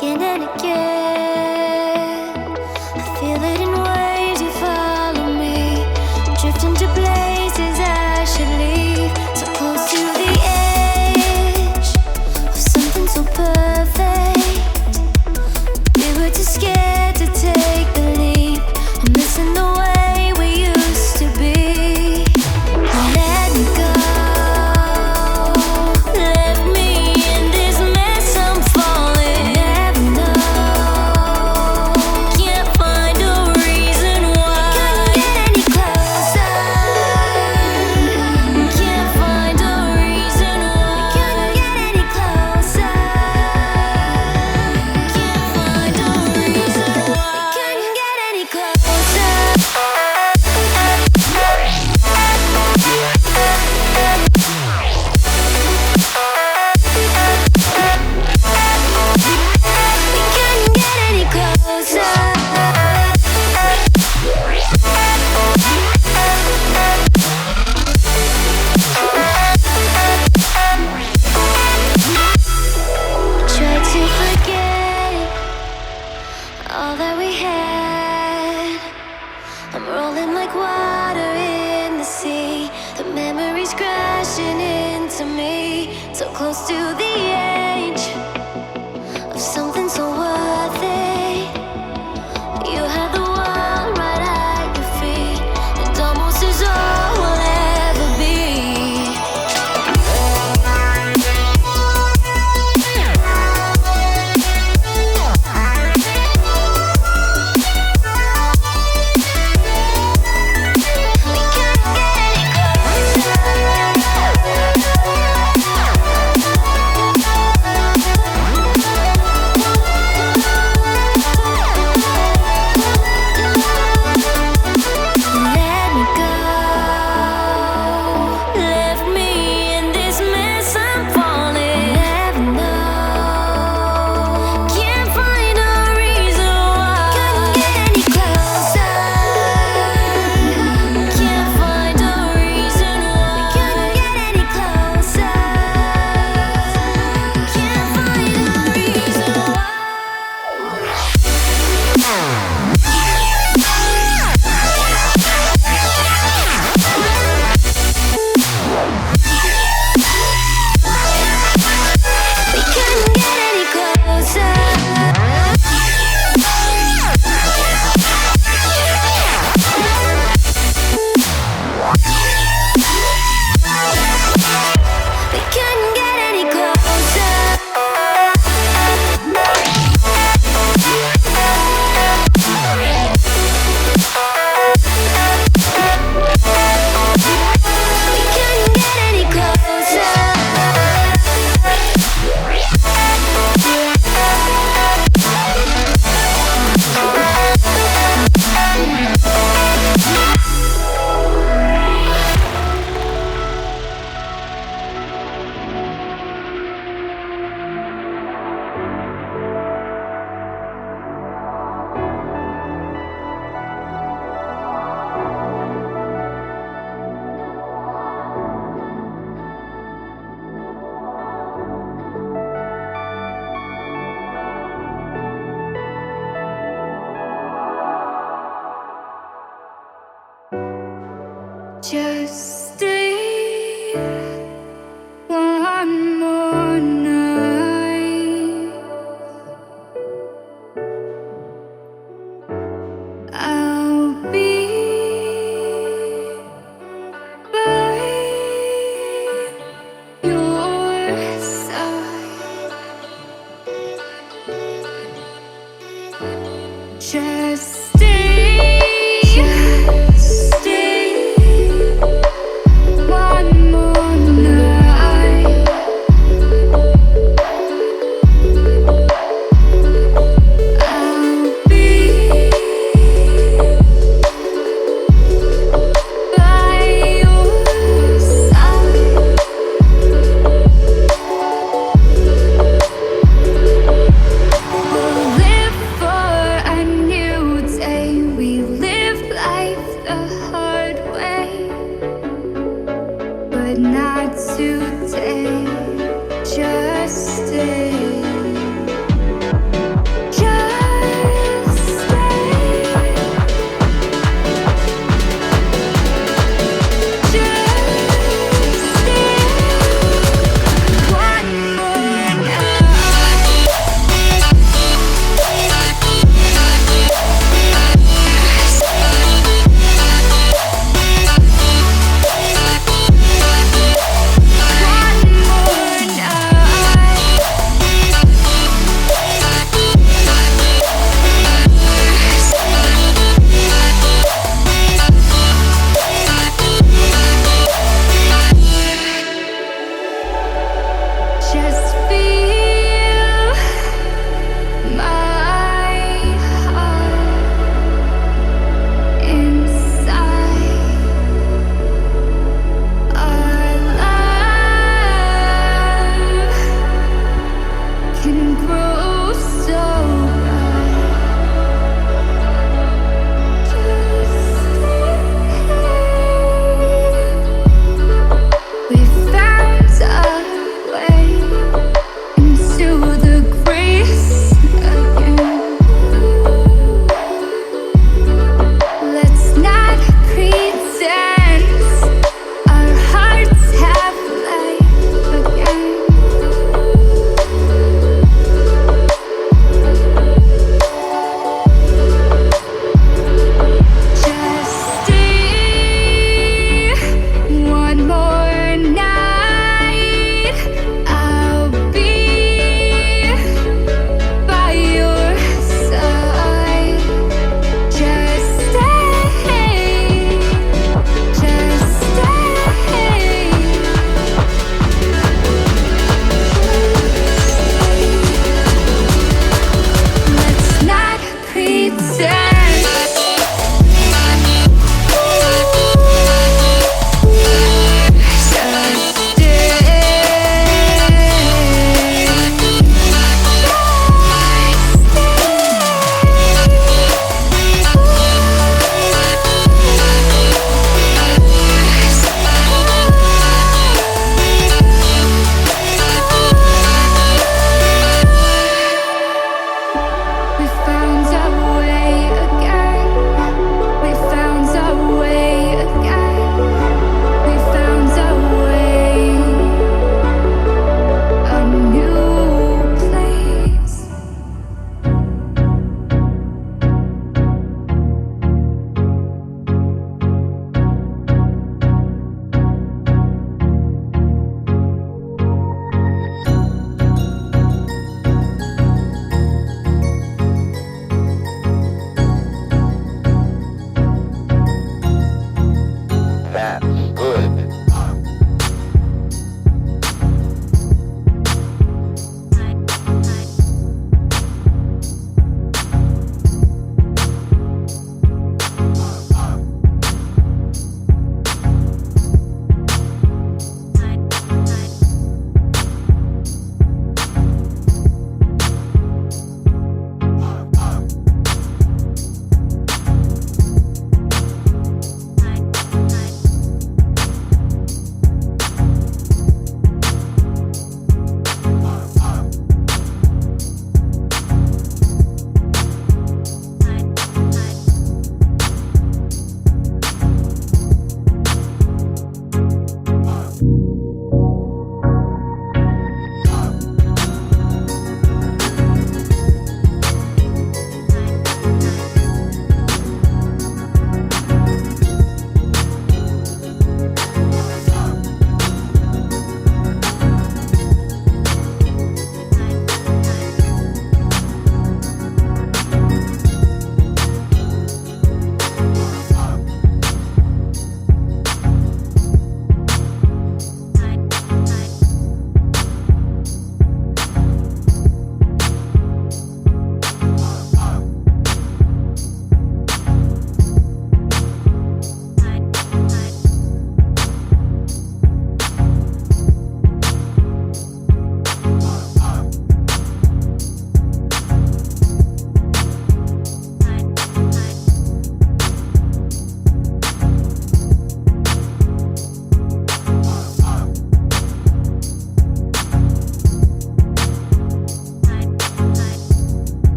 again and again. I feel it in waves, you follow me, drifting to places I should leave. So close to the edge of something so perfect. We were too scared to take the leap. I'm missing the way we used to be. Let me go, left me in this mess. I'm falling. Never know, can't find a reason why. Couldn't get any closer. Can't find a reason why. Couldn't get any closer. Can't find a reason why. Couldn't get any closer. We couldn't get any closer. Tried to forget all that we had. I'm rolling like water in the sea. The memories crashing into me. So close to the edge of something so worth it. You had the world right at your feet. It almost is all we'll ever be. We can't get any closer. Let me go, left me in this mess. I'm falling. Never know, can't find a reason why. Couldn't get any closer. Can't find a reason why. Couldn't get any closer. Can't find a reason why. We couldn't get any closer. We couldn't get any closer. We couldn't get any closer. Just stay one more night. I'll be by your side. Just stay.